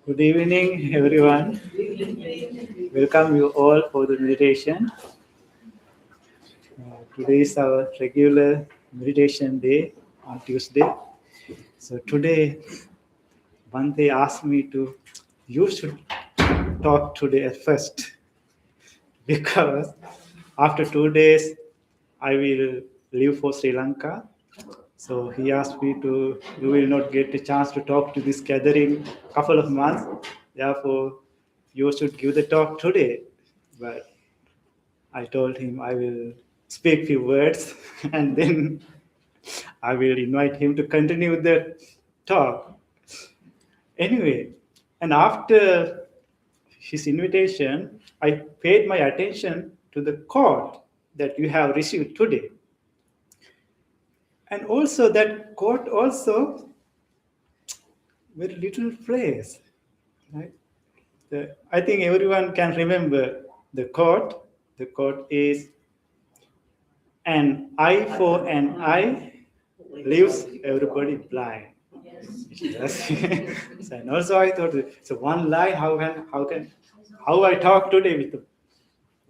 Good evening, everyone. Welcome you all for the meditation. Today is our regular meditation day on Tuesday. So today, Bante asked me you should talk today at first because after 2 days, I will leave for Sri Lanka. So he asked me you will not get a chance to talk to this gathering couple of months. Therefore, you should give the talk today. But I told him I will speak few words and then I will invite him to continue the talk. Anyway, and after his invitation, I paid my attention to the quote that you have received today. And also that quote also very little phrase, right? I think everyone can remember the quote. The quote is, "An eye for an eye leaves everybody blind." Yes. So, and also I thought, so one line, how I talk today with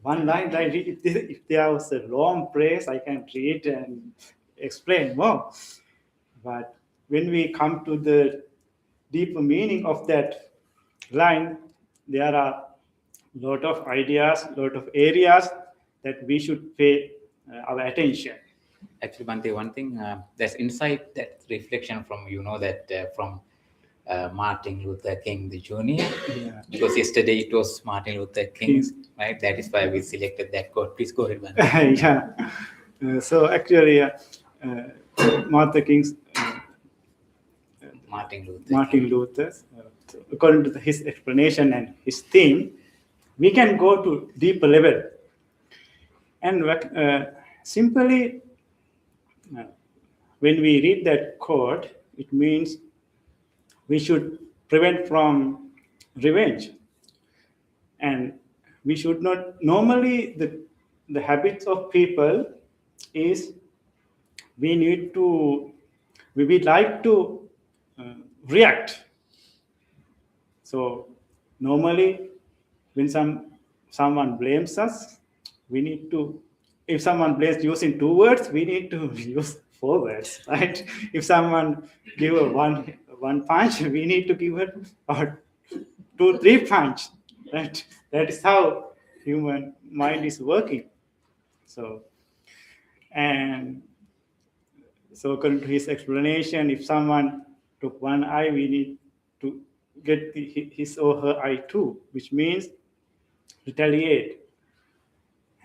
one line, like if there was a long phrase, I can read and explain more. But when we come to the deeper meaning of that line, there are a lot of ideas, lot of areas that we should pay our attention. Actually, Bante, one thing, there's inside that reflection from, from Martin Luther King, the Jr. Yeah. Because yesterday it was Martin Luther King, right? That is why we selected that quote. Please go ahead, Bante. Yeah. So actually, Martin King's Martin Luther, according to his explanation and his theme, we can go to deeper level. And simply, when we read that quote, it means we should prevent from revenge. And we should not, normally the habits of people is we like to react. So normally when someone blames us, we need to, if someone blames using 2 words, we need to use 4 words, right? If someone give a one punch, we need to give it 2-3 punch, right? That is how human mind is working. So according to his explanation, if someone took one eye, we need to get his or her eye too, which means retaliate.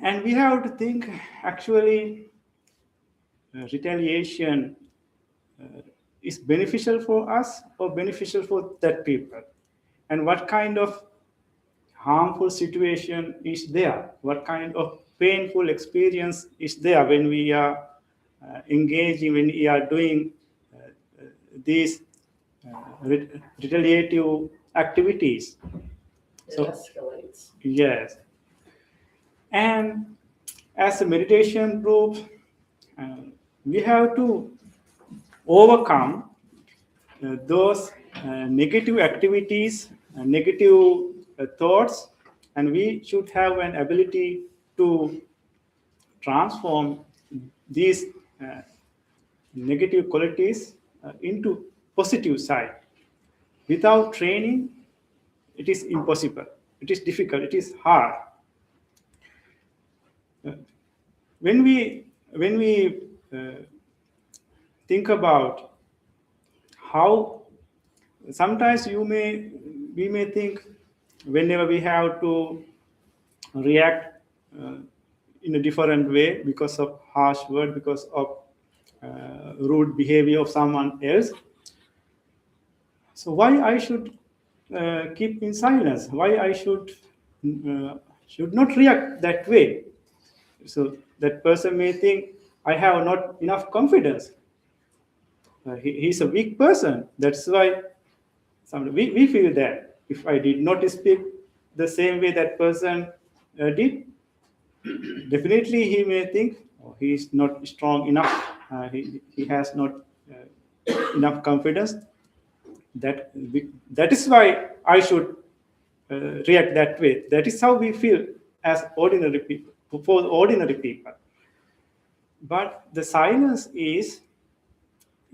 And we have to think, actually, retaliation is beneficial for us or beneficial for that people? And what kind of harmful situation is there? What kind of painful experience is there when we are engaging, when we are doing these retaliative activities? It escalates. Yes. And as a meditation group, we have to overcome those negative activities, negative thoughts, and we should have an ability to transform these uh, negative qualities into positive side. Without training, it is impossible. It is difficult. It is hard. When we think about how sometimes we may think whenever we have to react uh, in a different way because of harsh word, because of rude behavior of someone else. So why I should keep in silence? Why I should not react that way? So that person may think I have not enough confidence. He's a weak person. That's why we feel that if I did not speak the same way that person did, definitely he may think oh, he is not strong enough. He has not enough confidence. That is why I should react that way. That is how we feel as ordinary people, for ordinary people. But the silence is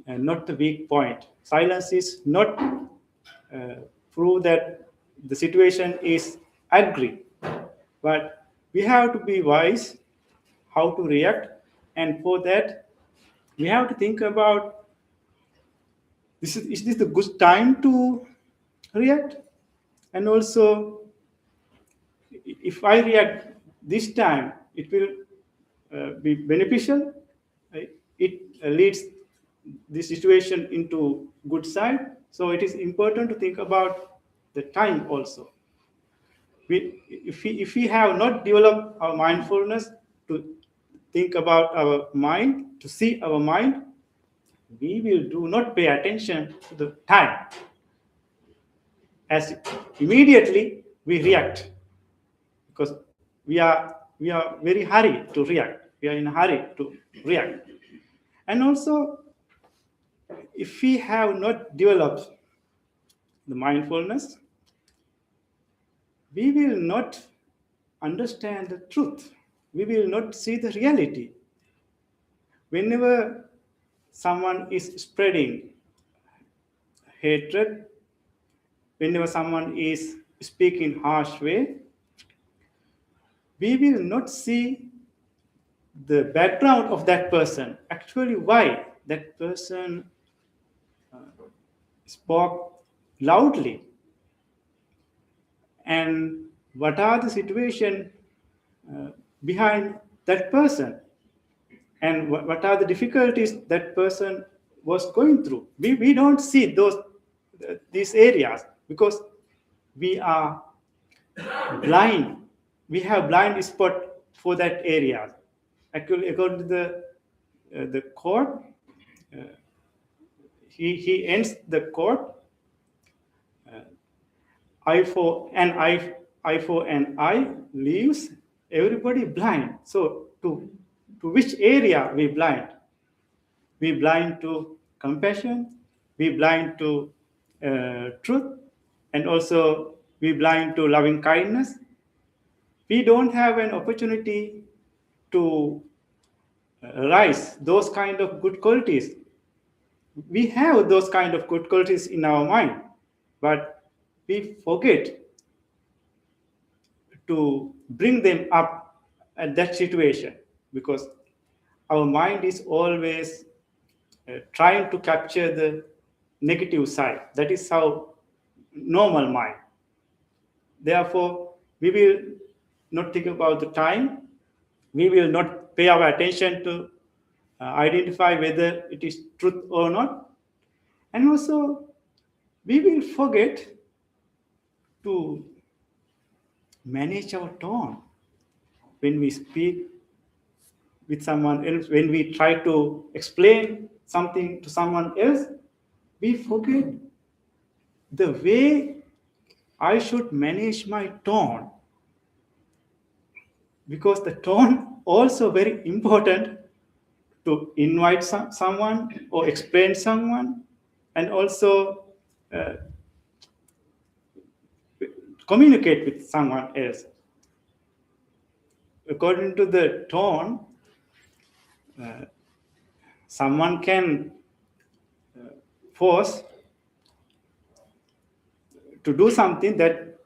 not the weak point. Silence is not prove that the situation is agree, but we have to be wise how to react, and for that we have to think about is this the good time to react, and also if I react this time, it will be beneficial. Right? It leads the situation into good side. So it is important to think about the time also. If we have not developed our mindfulness to think about our mind, to see our mind, we will do not pay attention to the time. As immediately we react because we are very hurry to react. We are in a hurry to react, and also if we have not developed the mindfulness, we will not understand the truth. We will not see the reality. Whenever someone is spreading hatred, whenever someone is speaking harsh way, we will not see the background of that person. Actually, why that person spoke loudly, and what are the situation behind that person, and what are the difficulties that person was going through. We don't see these areas because we are blind. We have blind spot for that area. Actually, according to the court, he ends the court, eye for an eye for an eye leaves everybody blind. So to which area we blind? We blind to compassion, we blind to truth, and also we blind to loving kindness. We don't have an opportunity to rise those kind of good qualities. We have those kind of good qualities in our mind, but we forget to bring them up at that situation because our mind is always trying to capture the negative side. That is how normal mind. Therefore, we will not think about the time. We will not pay our attention to identify whether it is truth or not. And also, we will forget to manage our tone when we speak with someone else, when we try to explain something to someone else, we forget the way I should manage my tone, because the tone also very important to invite someone or explain someone, and also uh, communicate with someone else. according to the tone, someone can force to do something that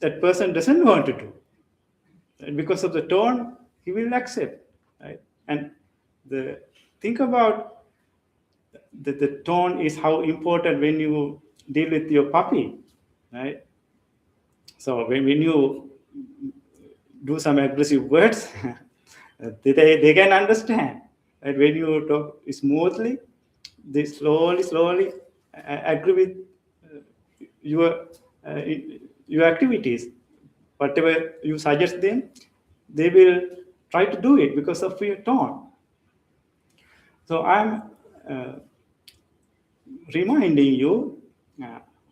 that person doesn't want to do. And because of the tone, he will accept. Right? And the think about the tone is how important when you deal with your puppy, right? So when you do some aggressive words, they can understand. And when you talk smoothly, they slowly agree with your uh, your activities. Whatever you suggest them, they will try to do it because of your tone. So I'm uh, reminding you,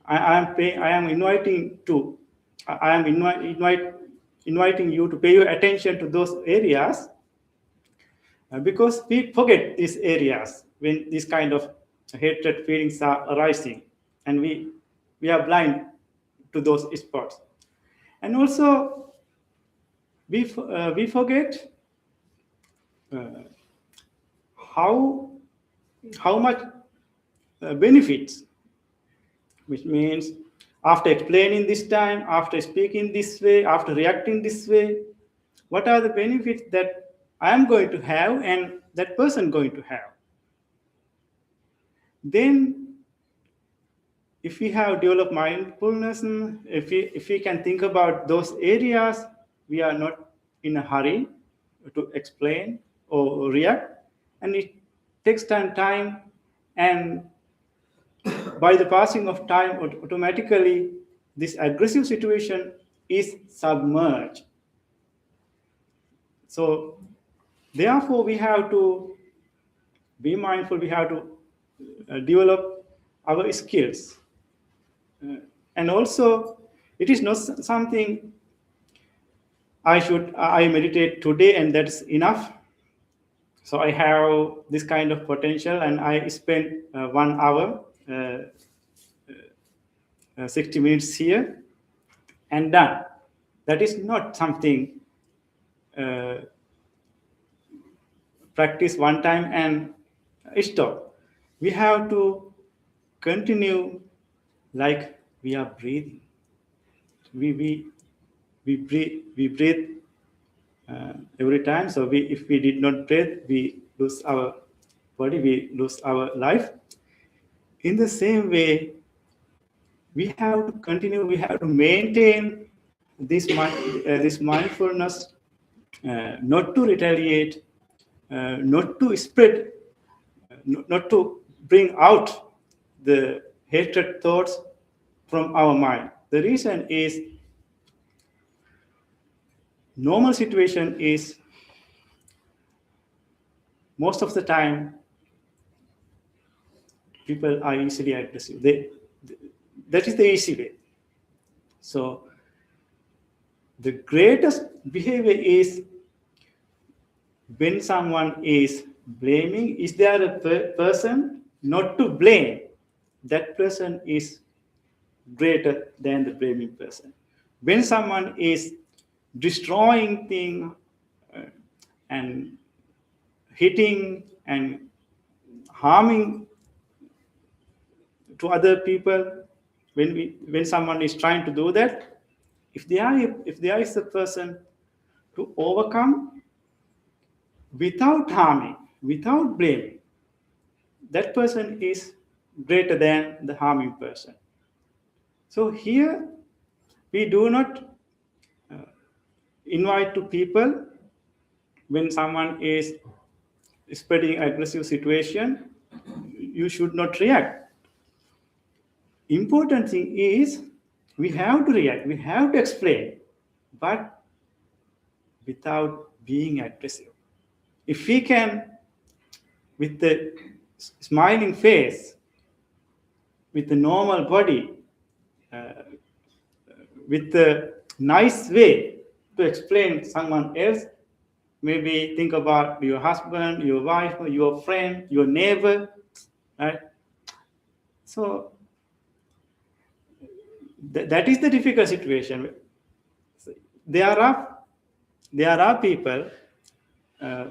I am inviting to, I am inviting you to pay your attention to those areas because we forget these areas when these kind of hatred feelings are arising, and we are blind to those spots, and also we forget how how much benefits, which means after explaining this time, after speaking this way, after reacting this way, what are the benefits that I am going to have and that person going to have. Then if we have developed mindfulness, if we can think about those areas, we are not in a hurry to explain or react, and it takes time, and by the passing of time, automatically this aggressive situation is submerged. So therefore we have to be mindful, we have to develop our skills. And also it is not something I meditate today and that's enough. So I have this kind of potential and I spend 1 hour 60 minutes here and done. That is not something uh, practice one time and stop. We have to continue like we are breathing. We, we, we breathe every time. So if we did not breathe, we lose our body, we lose our life. In the same way, we have to continue, we have to maintain this mindfulness, not to retaliate, not to spread, not to bring out the hatred thoughts from our mind. The reason is normal situation is most of the time people are easily aggressive. That is the easy way. So the greatest behavior is when someone is blaming. Is there a person not to blame? That person is greater than the blaming person. When someone is destroying things and hitting and harming to other people, when someone is trying to do that, if there is a person to overcome without harming, without blaming, that person is greater than the harming person. So here we do not invite to people when someone is spreading aggressive situation, you should not react. Important thing is we have to react, we have to explain, but without being aggressive. If we can, with the smiling face, with the normal body, with the nice way to explain someone else, maybe think about your husband, your wife, your friend, your neighbor, right? So that is the difficult situation. There are there are people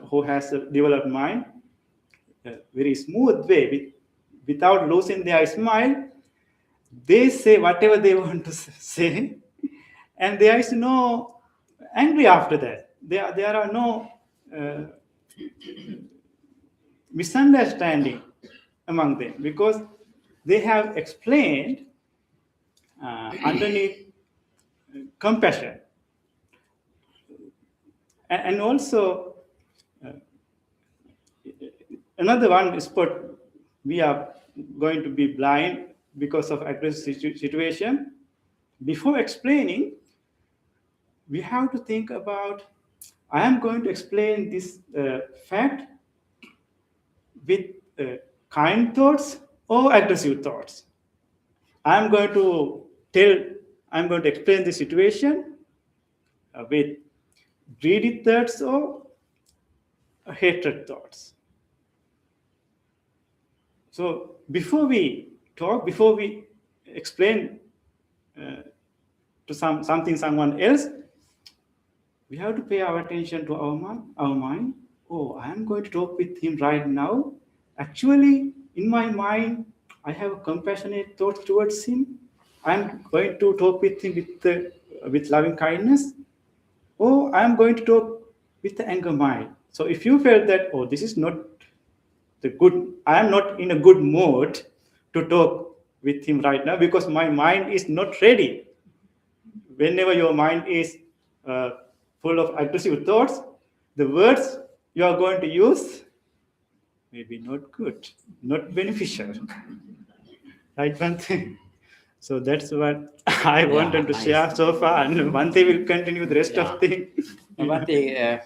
who has a developed mind, very smooth way, without losing their smile. They say whatever they want to say, and there is no angry after that. There are no uh, misunderstanding among them because they have explained underneath compassion. And also another one spot, we are going to be blind because of aggressive situation. Before explaining, we have to think about, I am going to explain this fact with kind thoughts or aggressive thoughts. I'm going to tell, I'm going to explain the situation with greedy thoughts or hatred thoughts. So before we talk, before we explain to something someone else, we have to pay our attention to our mind. Oh, I am going to talk with him right now. Actually, in my mind, I have a compassionate thought towards him. I'm going to talk with him with loving kindness. Or I'm going to talk with the anger mind. So if you felt that, oh, this is not the good, I am not in a good mood to talk with him right now because my mind is not ready. Whenever your mind is uh, full of aggressive thoughts, the words you are going to use maybe not good, not beneficial. Right, Bhante? So that's what I Yeah, wanted to nice. share so far, and Bhante will continue the rest Yeah. of the. But they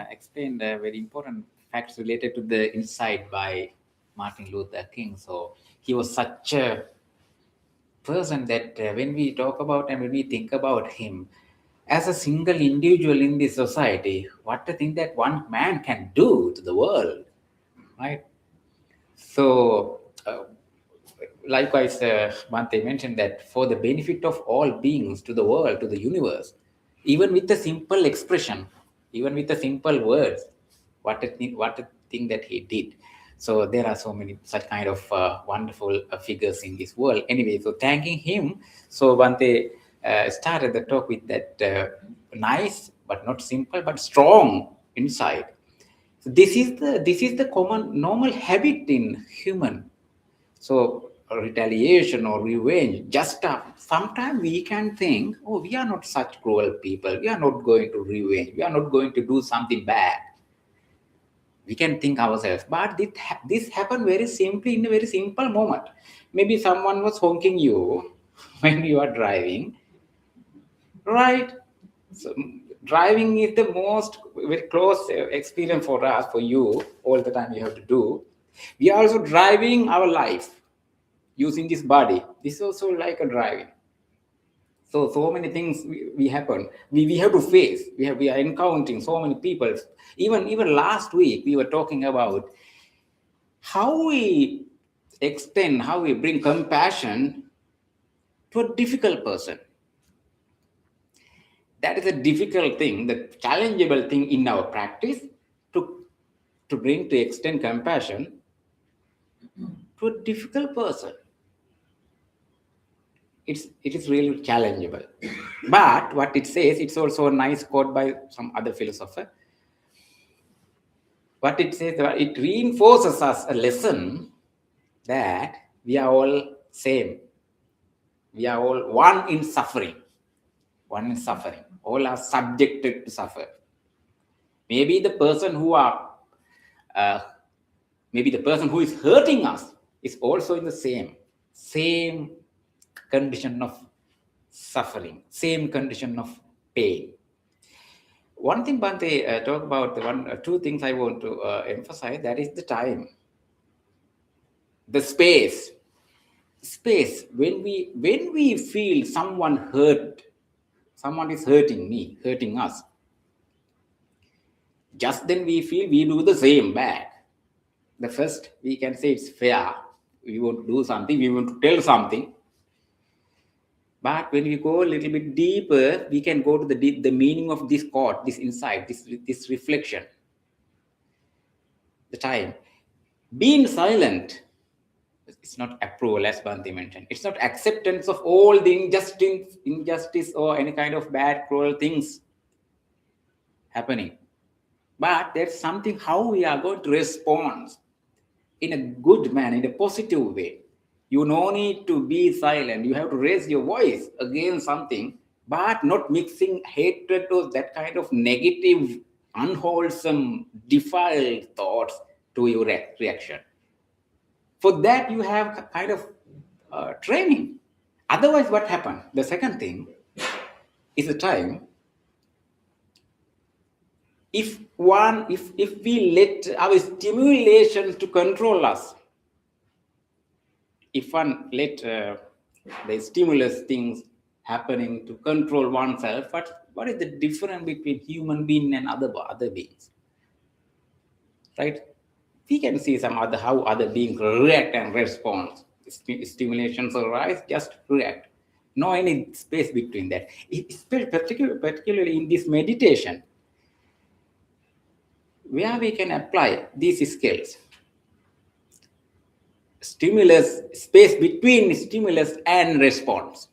explained very important facts related to the insight by Martin Luther King. So he was such a person that when we talk about and when we think about him as a single individual in this society, what a thing that one man can do to the world, right? So, likewise, Bhante mentioned that for the benefit of all beings, to the world, to the universe, even with a simple expression, even with a simple words, what a thing that he did. So there are so many such kind of wonderful figures in this world. Anyway, so thanking him. So Bhante started the talk with that nice but not simple but strong insight. So this is the common normal habit in human. So retaliation or revenge, just sometimes we can think, oh, we are not such cruel people. We are not going to revenge. We are not going to do something bad. We can think ourselves, but this happened very simply in a very simple moment. Maybe someone was honking you when you are driving, right? So driving is the most very close experience for us, for you, all the time you have to do. We are also driving our life using this body. This is also like a driving. So many things we happen. We have to face. We are encountering so many people. Even last week we were talking about how we extend, how we bring compassion to a difficult person. That is a difficult thing, the challengeable thing in our practice to bring, to extend compassion to a difficult person. It is really challengeable. But what it says, it's also a nice quote by some other philosopher. What it says, it reinforces us a lesson that we are all same. We are all one in suffering. One in suffering. All are subjected to suffer. Maybe the person who are, uh, maybe the person who is hurting us is also in the same condition of suffering, same condition of pain. One thing, Bhante, talk about two things I want to emphasize. That is the time, the space. When we feel someone is hurting me, hurting us. Just then we feel we do the same back. The first we can say it's fair. We want to do something. We want to tell something. But when we go a little bit deeper, we can go to the meaning of this thought, this insight, this reflection. The time. Being silent, it's not approval, as Bhante mentioned. It's not acceptance of all the injustice or any kind of bad, cruel things happening. But there's something how we are going to respond in a good manner, in a positive way. You no need to be silent. You have to raise your voice against something, but not mixing hatred or that kind of negative, unwholesome, defiled thoughts to your reaction. For that, you have kind of training. Otherwise, what happens? The second thing is the time. If we let our stimulations to control us, if one let the stimulus things happening to control oneself, what is the difference between human being and other beings? Right? We can see how other beings react and respond. Stimulations arise, just react. No any space between that. Particularly in this meditation, where we can apply these skills. Stimulus, space between stimulus and response.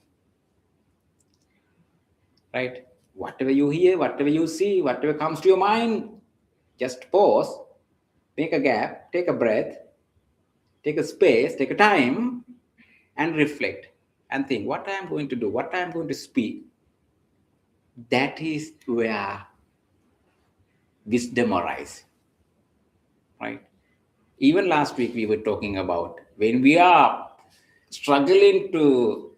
Right? Whatever you hear, whatever you see, whatever comes to your mind, just pause, make a gap, take a breath, take a space, take a time, and reflect and think what I am going to do, what I am going to speak. That is where wisdom arises. Right? Even last week we were talking about when we are struggling to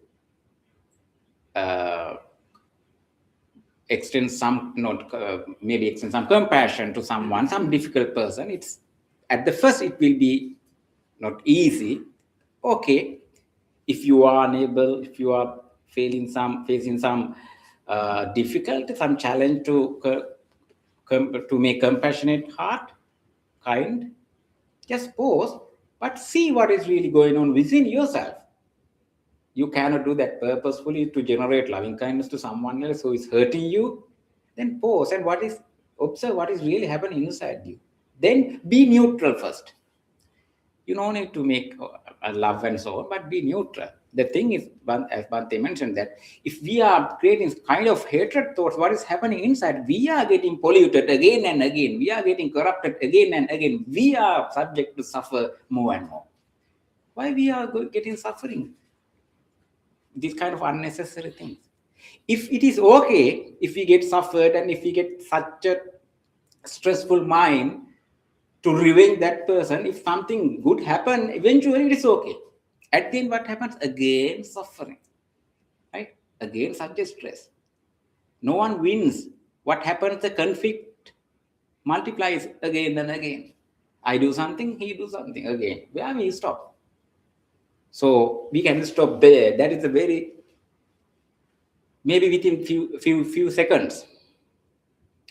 extend some maybe extend some compassion to someone, some difficult person. It's at the first it will be not easy. Okay, if you are unable, if you are facing some difficulty, some challenge to make compassionate heart, kind, just pause, but see what is really going on within yourself. You cannot do that purposefully to generate loving kindness to someone else who is hurting you. Then pause and observe what is really happening inside you. Then be neutral first. You don't need to make a love and so on, but be neutral. The thing is, as Bhante mentioned, that if we are creating kind of hatred thoughts, what is happening inside, we are getting polluted again and again. We are getting corrupted again and again. We are subject to suffer more and more. Why we are getting suffering? These kind of unnecessary things. If it is okay, if we get suffered and if we get such a stressful mind to revenge that person, if something good happen, eventually it is okay. At the end, what happens? Again, suffering. Right? Again, such a stress. No one wins. What happens? The conflict multiplies again and again. I do something, he do something again. Where we stop? So we can stop there. That is a very, maybe within few seconds,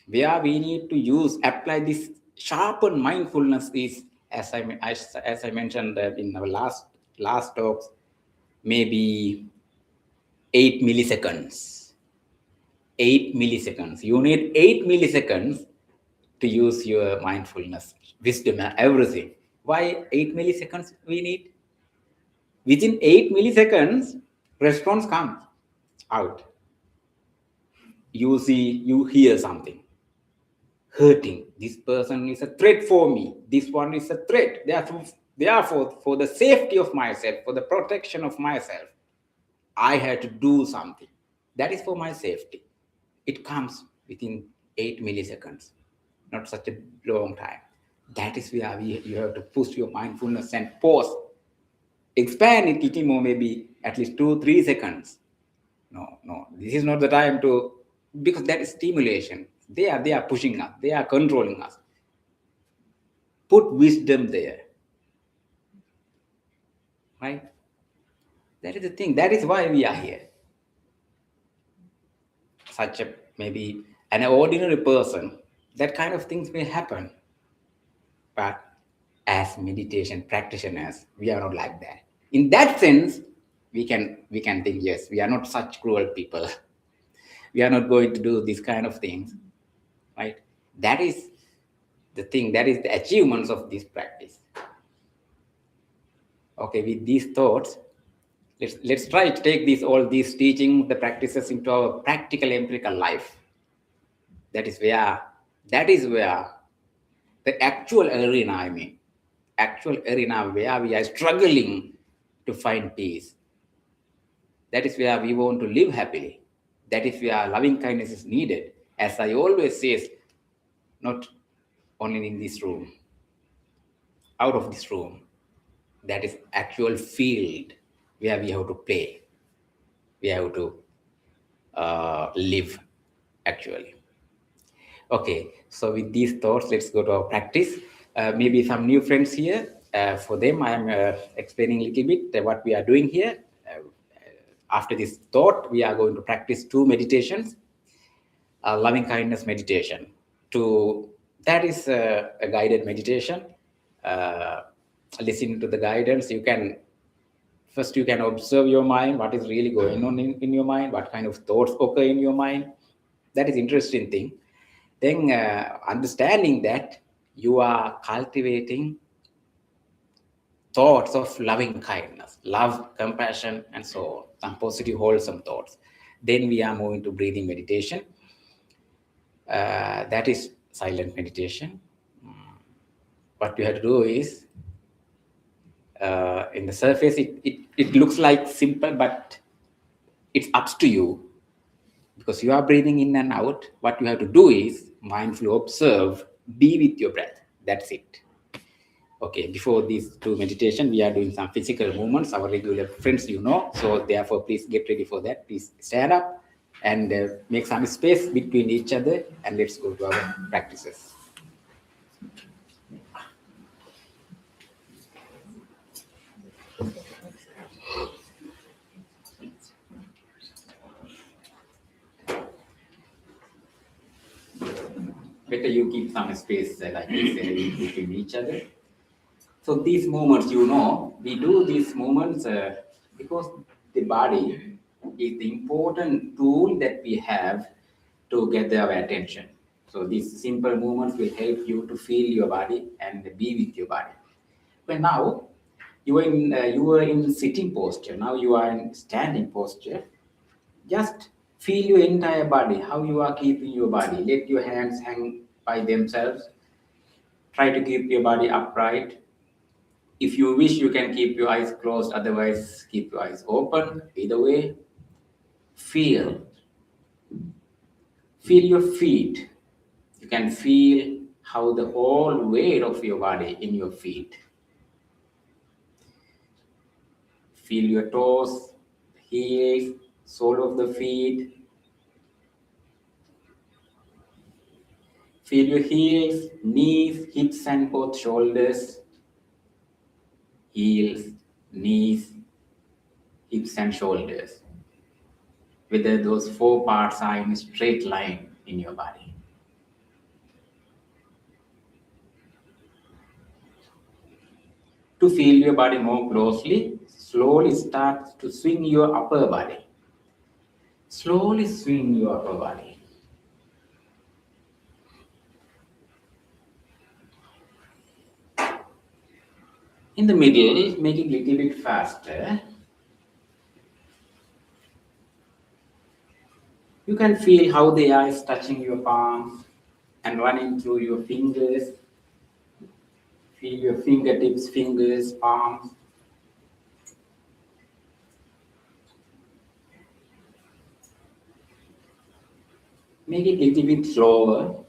where we need to apply this sharpened mindfulness is, as I mentioned in our last talks, maybe 8 milliseconds. 8 milliseconds. You need 8 milliseconds to use your mindfulness, wisdom, everything. Why 8 milliseconds we need? Within 8 milliseconds, response comes out. You see, you hear something hurting. This person is a threat for me. This one is a threat. Therefore, for the safety of myself, for the protection of myself, I had to do something. That is for my safety. It comes within 8 milliseconds, not such a long time. That is where you have to push your mindfulness and pause. Expand it little more, maybe at least 2-3 seconds. No, this is not the time to, because that is stimulation. They are pushing us, they are controlling us. Put wisdom there. Right? That is the thing. That is why we are here. Such a, maybe an ordinary person, that kind of things may happen. But as meditation practitioners, we are not like that. In that sense, we can think, yes, we are not such cruel people. We are not going to do these kind of things, right? That is the thing, that is the achievements of this practice. Okay, with these thoughts, let's try to take all these teaching, the practices into our practical empirical life. That is where the actual arena, I mean, actual arena where we are struggling to find peace. That is where we want to live happily. That is where loving kindness is needed. As I always say, not only in this room, out of this room. That is actual field where we have to play. We have to live, actually. Okay, so with these thoughts, let's go to our practice. Maybe some new friends here. For them, I am explaining a little bit what we are doing here. After this thought, we are going to practice 2 meditations. Loving kindness meditation. That is a guided meditation. Uh, Listen to the guidance. First, you can observe your mind, what is really going on in your mind, what kind of thoughts occur in your mind. That is interesting thing. Then understanding that you are cultivating thoughts of loving kindness, love, compassion, and so on, some positive, wholesome thoughts. Then we are moving to breathing meditation. That is silent meditation. What you have to do is, in the surface, it looks like simple, but it's up to you, because you are breathing in and out. What you have to do is mindfully observe, be with your breath. That's it. Okay, before these 2 meditation, we are doing some physical movements, our regular friends, so therefore please get ready for that. Please stand up and make some space between each other, and let's go to our practices. Better you keep some space, like I said, between each other. So these movements, we do these movements because the body is the important tool that we have to gather our attention. So these simple movements will help you to feel your body and be with your body. But now you are in sitting posture. Now you are in standing posture. Just feel your entire body, how you are keeping your body. Let your hands hang by themselves. Try to keep your body upright. If you wish, you can keep your eyes closed. Otherwise, keep your eyes open. Either way, feel. Feel your feet. You can feel how the whole weight of your body in your feet. Feel your toes, heels, sole of the feet. Feel your heels, knees, hips, and both shoulders. Heels, knees, hips, and shoulders. Whether those 4 parts are in a straight line in your body. To feel your body more closely, slowly start to swing your upper body. Slowly swing your upper body. In the middle, make it a little bit faster. You can feel how the air is touching your palms and running through your fingers. Feel your fingertips, fingers, palms. Make it a little bit slower.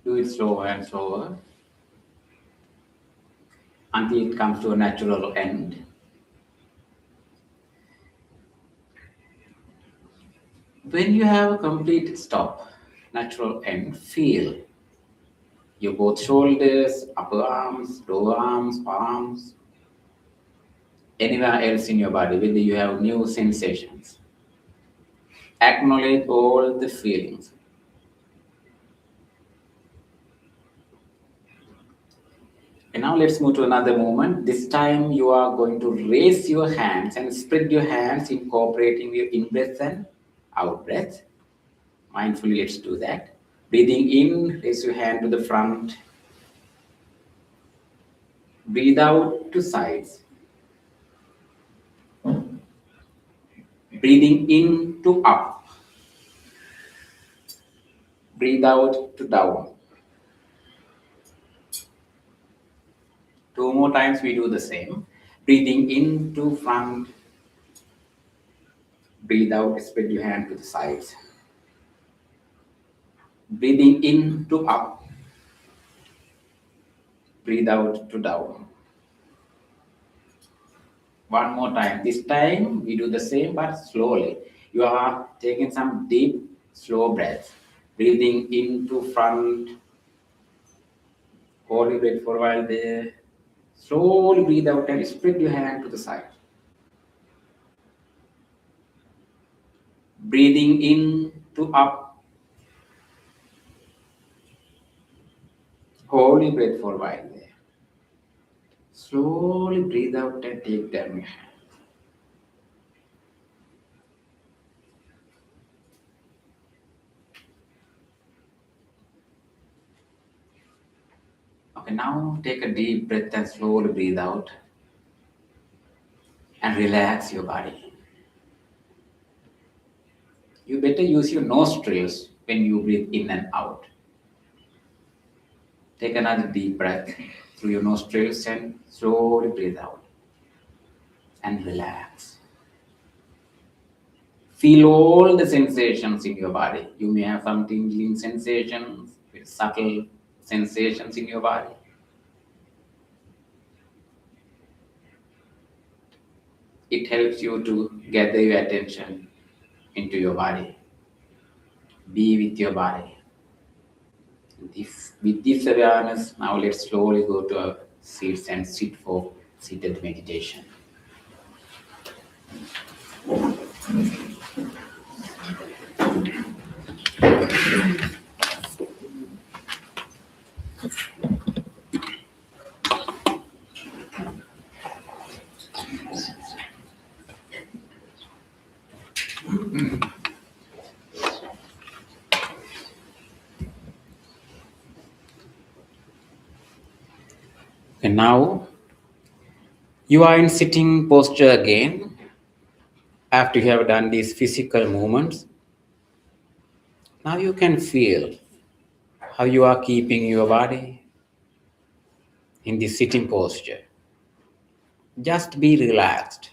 Do it slower and slower until it comes to a natural end. When you have a complete stop, natural end, feel your both shoulders, upper arms, lower arms, palms, anywhere else in your body, whether you have new sensations. Acknowledge all the feelings. And now let's move to another movement. This time you are going to raise your hands and spread your hands, incorporating your in-breath and out-breath. Mindfully, let's do that. Breathing in, raise your hand to the front. Breathe out to sides. Breathing in to up. Breathe out to down. 2 more times we do the same. Breathing in to front. Breathe out, spread your hand to the sides. Breathing in to up. Breathe out to down. One more time. This time we do the same but slowly. You are taking some deep, slow breaths. Breathing into front. Hold your breath for a while there. Slowly breathe out and spread your hand to the side. Breathing in to up. Hold your breath for a while there. Slowly breathe out and take down your hand. Okay, now take a deep breath and slowly breathe out and relax your body. You better use your nostrils when you breathe in and out. Take another deep breath through your nostrils and slowly breathe out and relax. Feel all the sensations in your body. You may have some tingling sensations, subtle sensations in your body. It helps you to gather your attention into your body. Be with your body. With this awareness, now let's slowly go to our seats and sit for seated meditation. And now you are in sitting posture again. After you have done these physical movements, now you can feel how you are keeping your body in the sitting posture. Just be relaxed.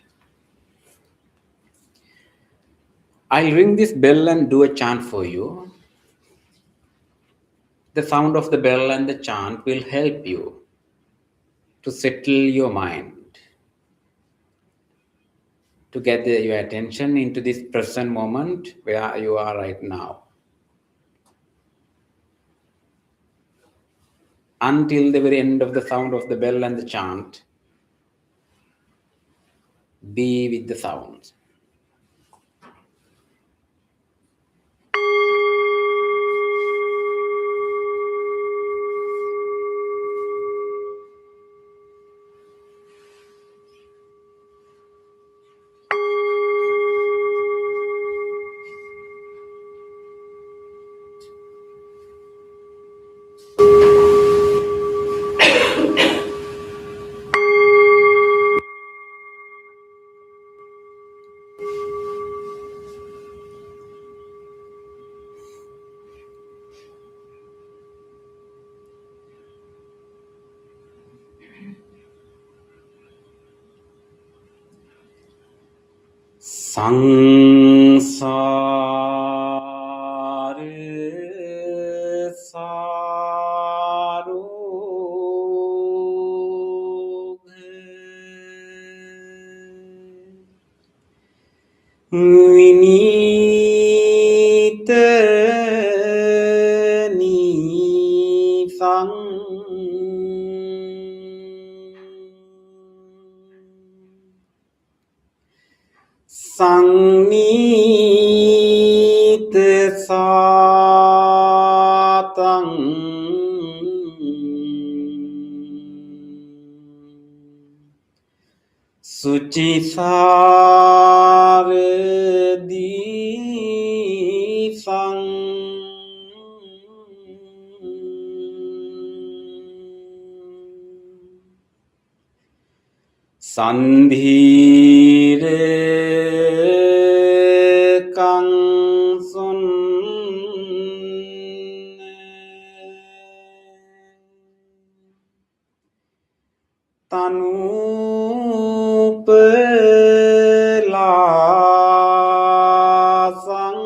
I'll ring this bell and do a chant for you. The sound of the bell and the chant will help you to settle your mind, to gather your attention into this present moment where you are right now. Until the very end of the sound of the bell and the chant, be with the sounds. Sansare saroghe vinite nisang Sangnite satang සුචිසාරදී සං සන්ධීර කංසුන් තනූපලාසං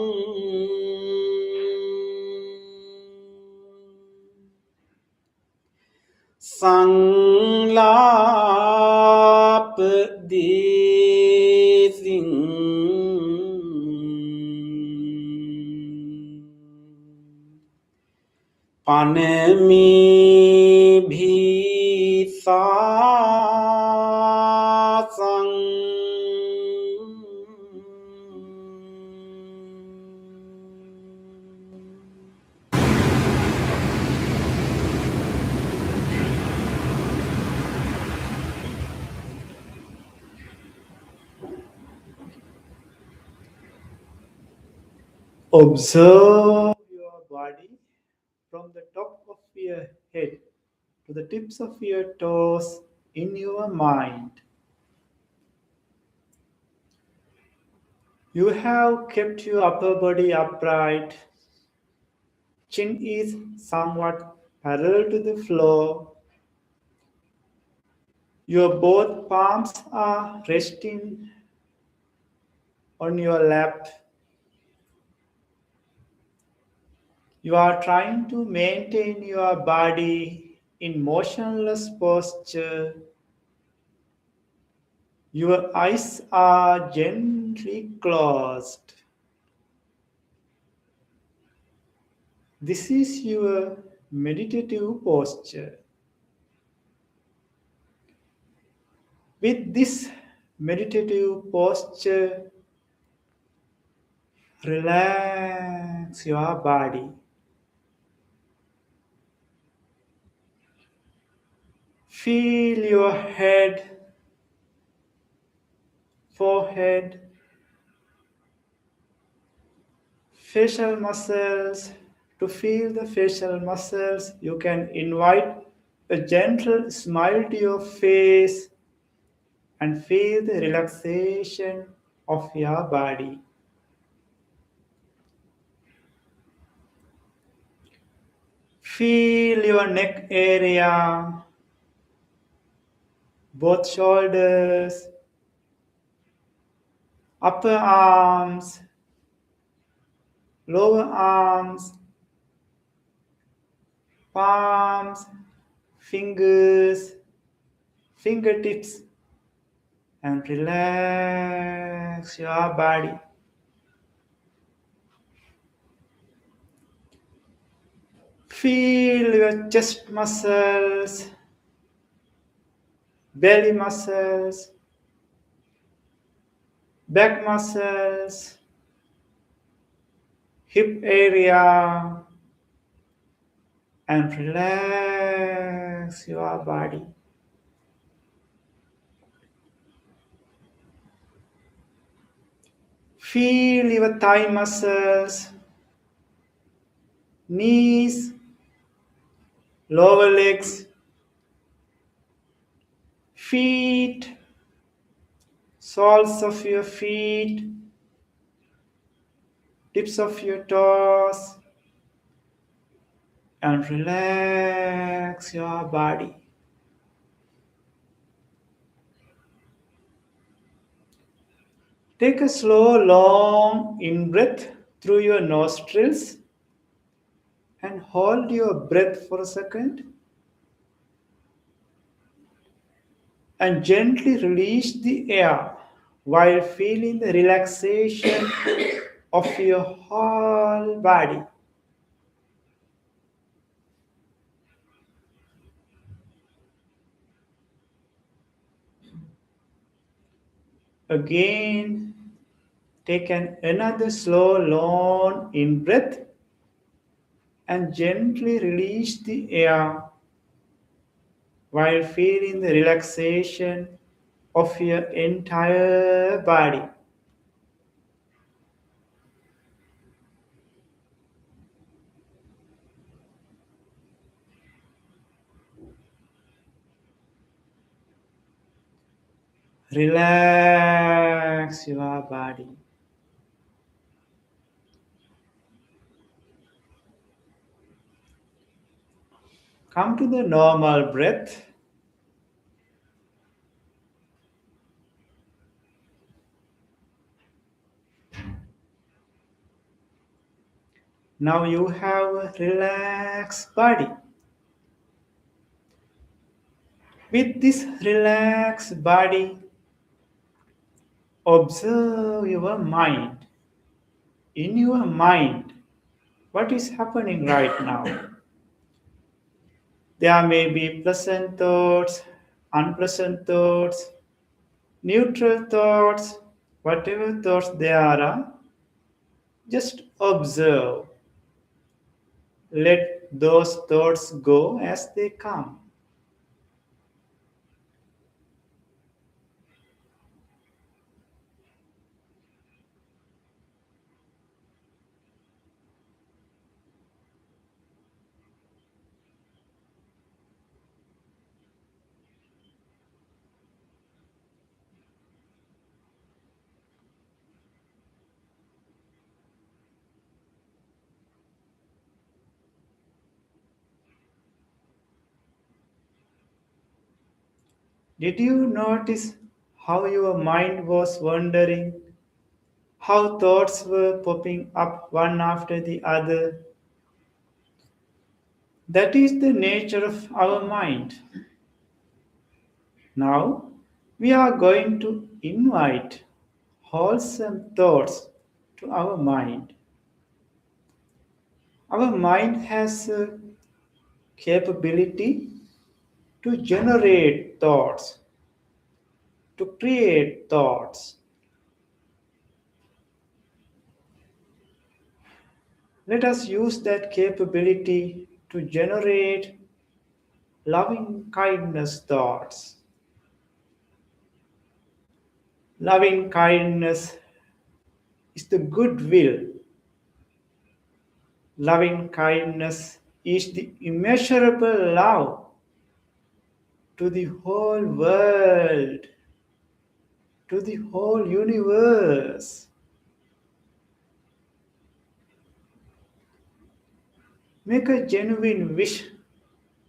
සංලාපදේසින් පනමී භීසාසං Observe your body from the top of your head to the tips of your toes in your mind. You have kept your upper body upright. Chin is somewhat parallel to the floor. Your both palms are resting on your lap. You are trying to maintain your body in motionless posture. Your eyes are gently closed. This is your meditative posture. With this meditative posture, relax your body. Feel your head, forehead, facial muscles. To feel the facial muscles, you can invite a gentle smile to your face and feel the relaxation of your body. Feel your neck area, both shoulders, upper arms, lower arms, palms, fingers, fingertips, and relax your body. Feel your chest muscles, belly muscles, back muscles, hip area, and relax your body. Feel your thigh muscles, knees, lower legs, feet, soles of your feet, tips of your toes, and relax your body. Take a slow, long in breath through your nostrils and hold your breath for a second. And gently release the air while feeling the relaxation of your whole body. Again, take another slow, long in breath and gently release the air while feeling the relaxation of your entire body. Relax your body. Come to the normal breath. Now you have a relaxed body. With this relaxed body, observe your mind. In your mind, what is happening right now? There may be pleasant thoughts, unpleasant thoughts, neutral thoughts, whatever thoughts there are, just observe. Let those thoughts go as they come. Did you notice how your mind was wandering? How thoughts were popping up one after the other? That is the nature of our mind. Now, we are going to invite wholesome thoughts to our mind. Our mind has a capability to generate thoughts, to create thoughts. Let us use that capability to generate loving kindness thoughts. Loving kindness is the goodwill. Loving kindness is the immeasurable love to the whole world, to the whole universe. Make a genuine wish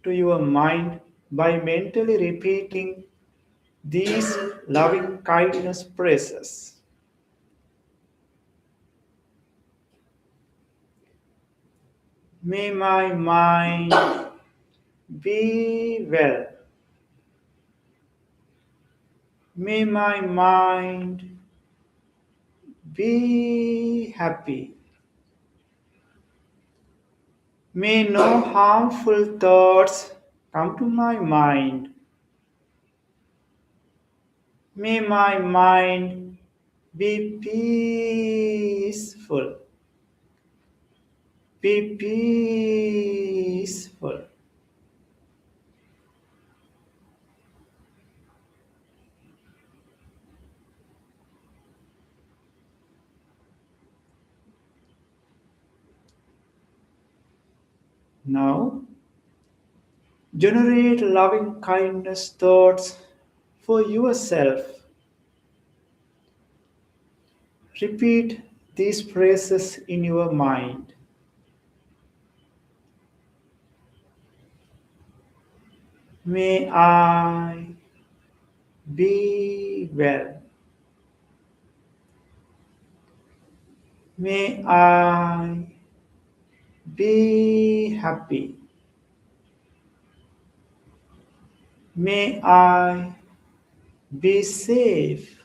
to your mind by mentally repeating these loving kindness phrases. May my mind be well. May my mind be happy. May no harmful thoughts come to my mind. May my mind be peaceful. Be peaceful. Now, generate loving kindness thoughts for yourself. Repeat these phrases in your mind. May I be well. May I be happy. May I be safe.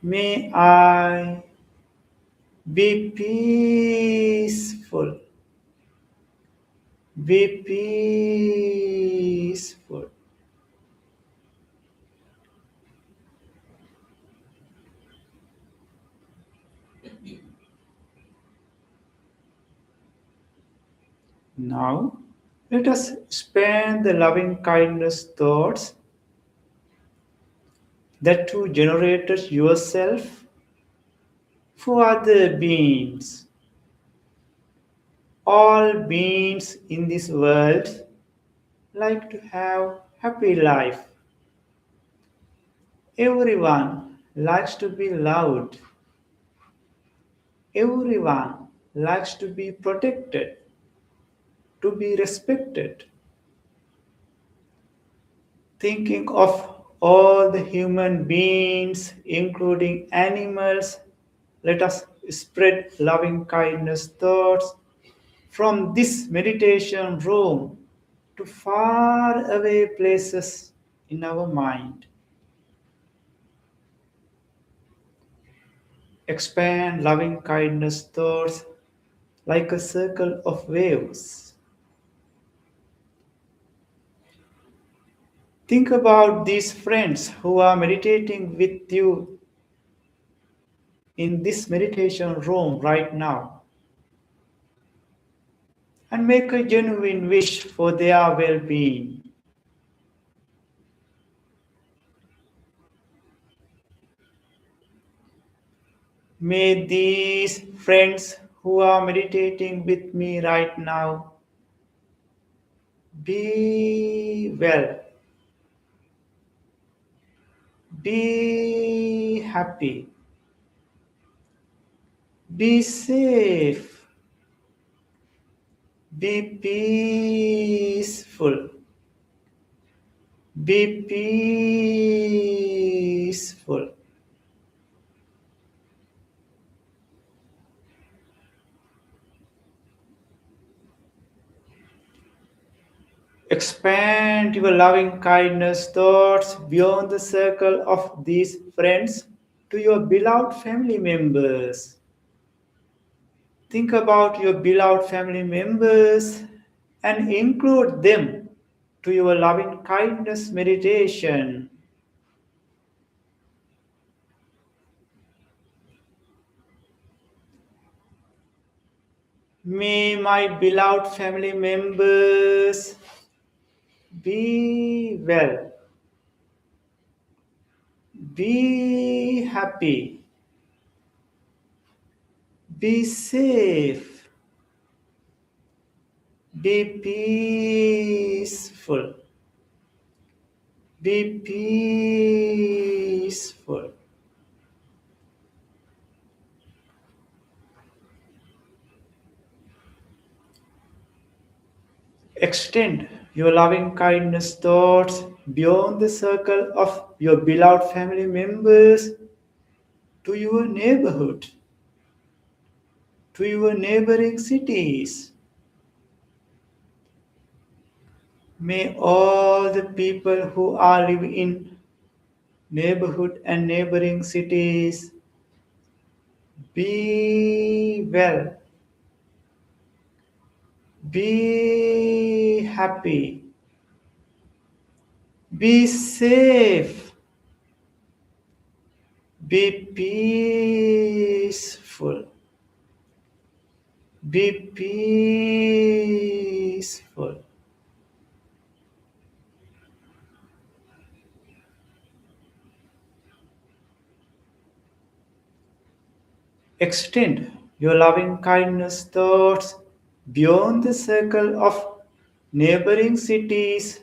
May I be peaceful. Be peaceful. Now, let us expand the loving kindness thoughts that you generated yourself for other beings. All beings in this world like to have happy life. Everyone likes to be loved. Everyone likes to be protected, to be respected. Thinking of all the human beings, including animals, let us spread loving kindness thoughts from this meditation room to far away places in our mind. Expand loving kindness thoughts like a circle of waves. Think about these friends who are meditating with you in this meditation room right now and make a genuine wish for their well being. May these friends who are meditating with me right now be well, be happy, be safe, be peaceful, be peaceful. Expand your loving kindness thoughts beyond the circle of these friends to your beloved family members. Think about your beloved family members and include them to your loving kindness meditation. May my beloved family members be well, be happy, be safe, be peaceful, be peaceful. Extend your loving kindness thoughts beyond the circle of your beloved family members to your neighborhood, to your neighboring cities. May all the people who are living in neighborhood and neighboring cities be well, be happy, be safe, be peaceful, be peaceful. Extend your loving kindness thoughts beyond the circle of neighboring cities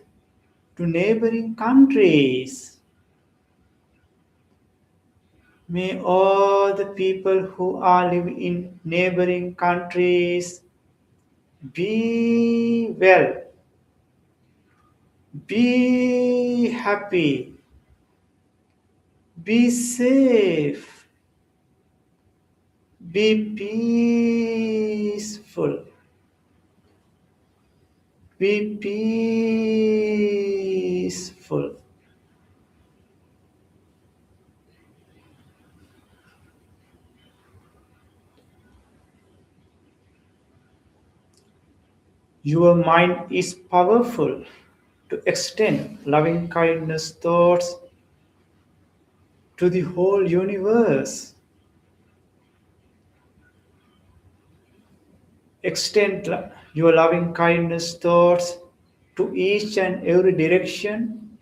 to neighboring countries. May all the people who are living in neighboring countries be well, be happy, be safe, be peaceful, be peaceful. Your mind is powerful to extend loving kindness thoughts to the whole universe. Extend your loving kindness thoughts to each and every direction,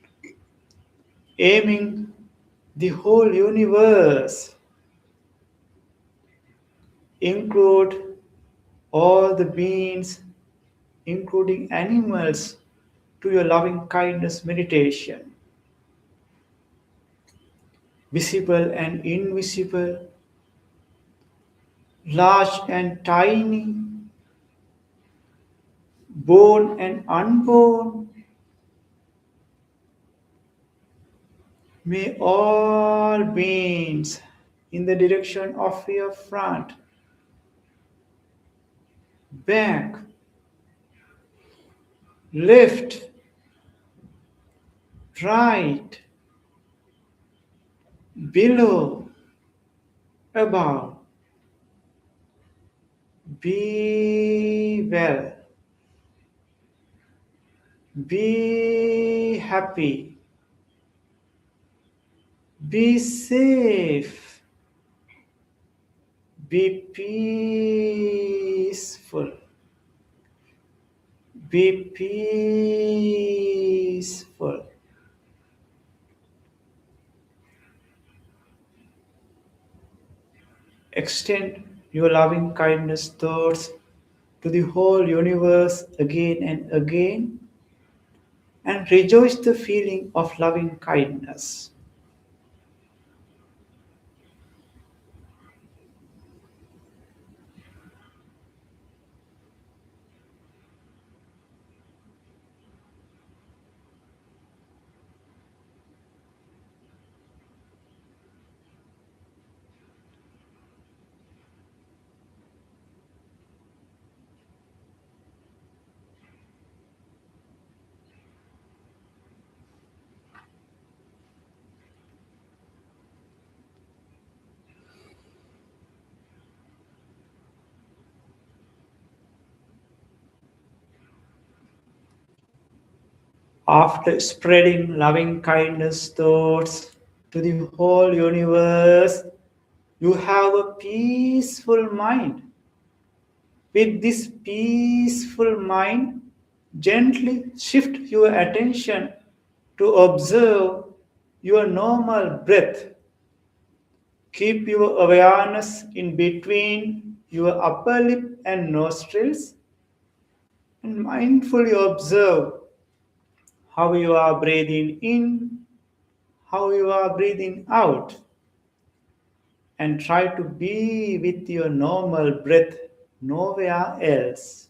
aiming the whole universe, include all the beings, including animals, to your loving kindness meditation, visible and invisible, large and tiny, born and unborn. May all beings in the direction of your front, back, left, right, below, above, be well, be happy, be safe, be peaceful, be peaceful. Extend your loving kindness thoughts to the whole universe again and again and rejoice the feeling of loving kindness. After spreading loving kindness thoughts to the whole universe, you have a peaceful mind. With this peaceful mind, gently shift your attention to observe your normal breath. Keep your awareness in between your upper lip and nostrils and mindfully observe how you are breathing in, how you are breathing out, and try to be with your normal breath nowhere else.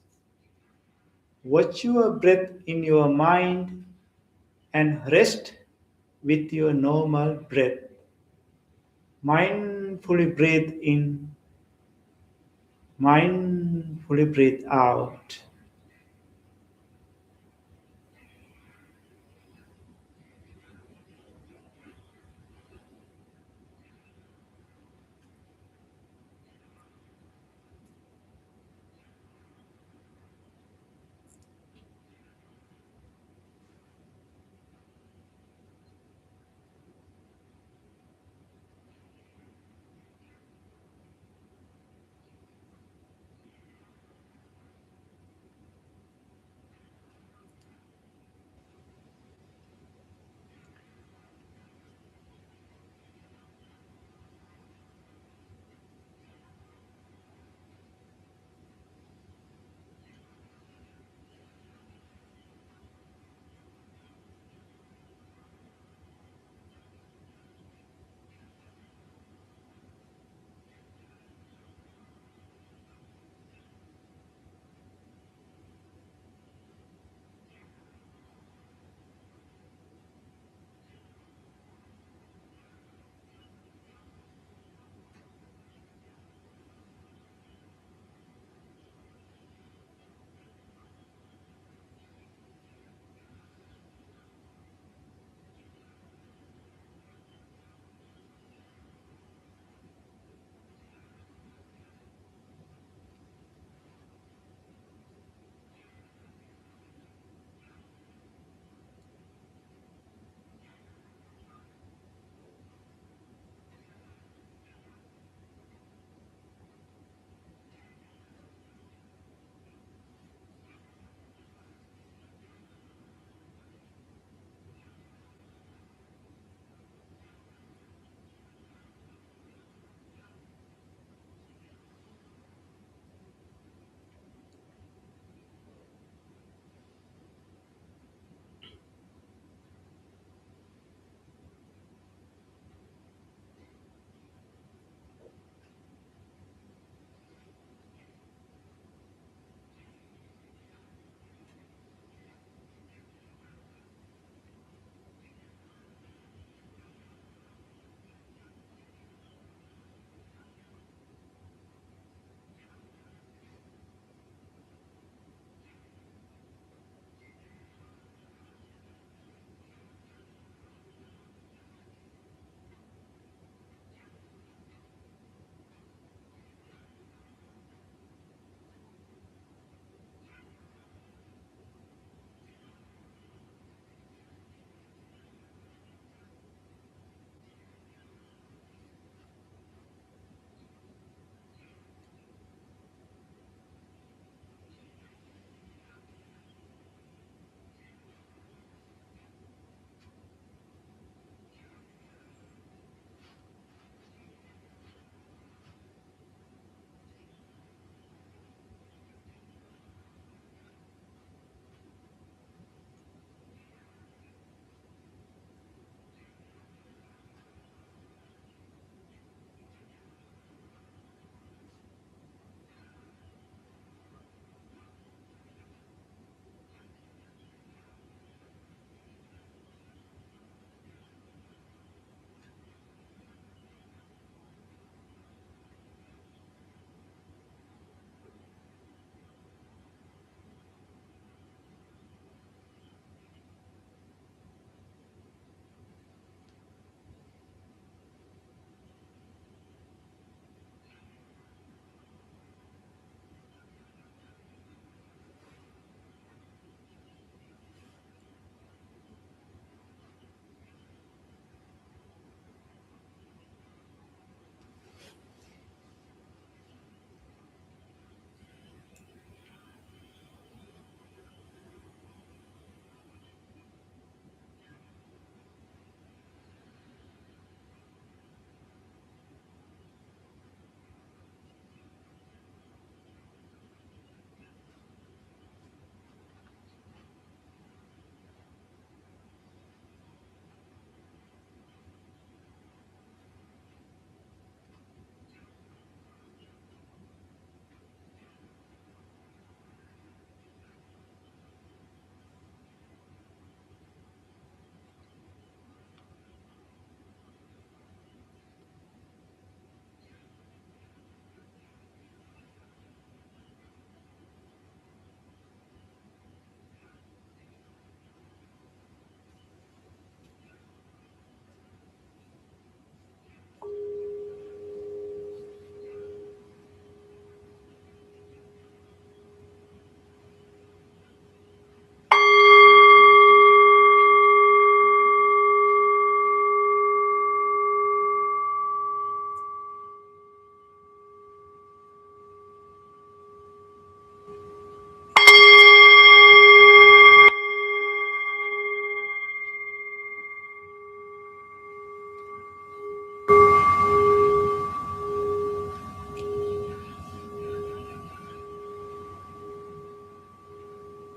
Watch your breath in your mind and rest with your normal breath. Mindfully breathe in, mindfully breathe out.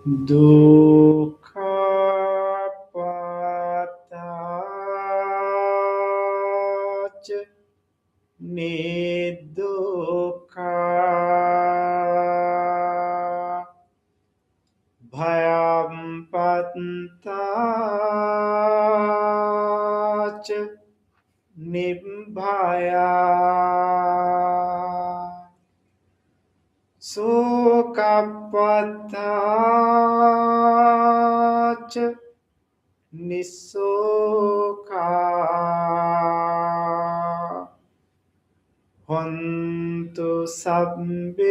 dukkhapattach nidukkha bhayam pattach nibbhaya sukappattach nisoka hontu sabbepi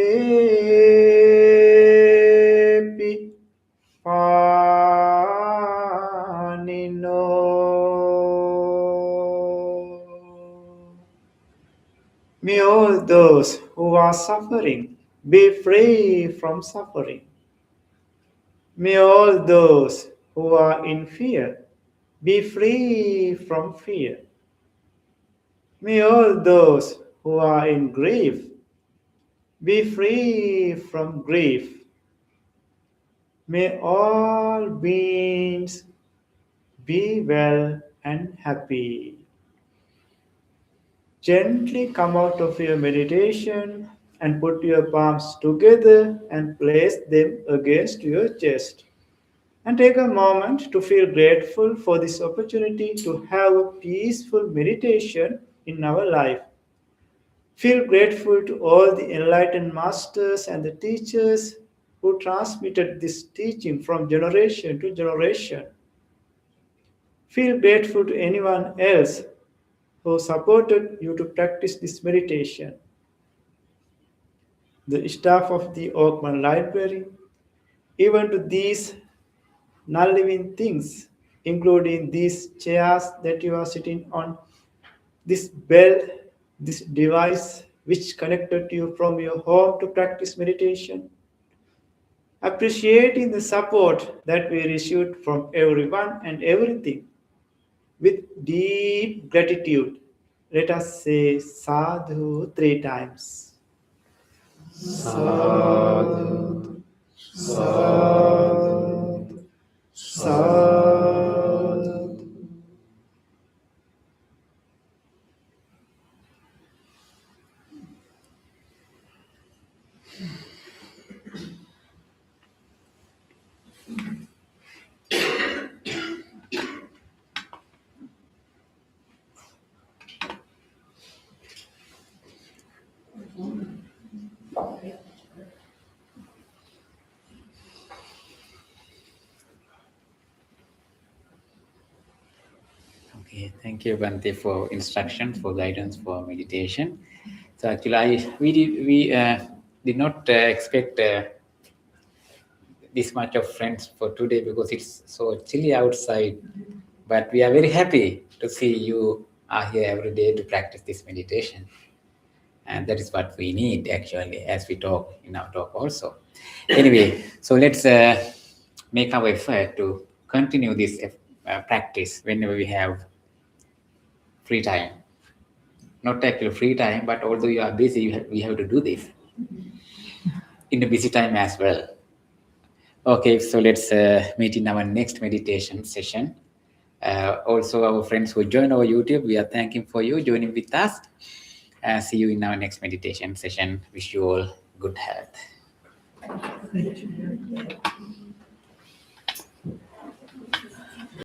panino. May all those who are suffering be free from suffering. May all those who are in fear be free from fear. May all those who are in grief be free from grief. May all beings be well and happy. Gently come out of your meditation and put your palms together and place them against your chest. And take a moment to feel grateful for this opportunity to have a peaceful meditation in our life. Feel grateful to all the enlightened masters and the teachers who transmitted this teaching from generation to generation. Feel grateful to anyone else who supported you to practice this meditation. The staff of the Oakman Library, even to these non-living things, including these chairs that you are sitting on, this bell, this device which connected you from your home to practice meditation. Appreciating the support that we received from everyone and everything with deep gratitude. Let us say sadhu 3 times. Sadhu, sadhu, sadhu. Okay, thank you, Bante, for instructions, for guidance, for meditation. So actually, we did not expect this much of friends for today because it's so chilly outside. But we are very happy to see you are here every day to practice this meditation, and that is what we need actually as we talk in our talk also. Anyway, so let's make our effort to continue this practice whenever we have free time. Not actually free time, but although you are busy, we have to do this in the busy time as well. Okay, so let's meet in our next meditation session. Also, our friends who join our YouTube, we are thanking for you joining with us. See you in our next meditation session. Wish you all good health.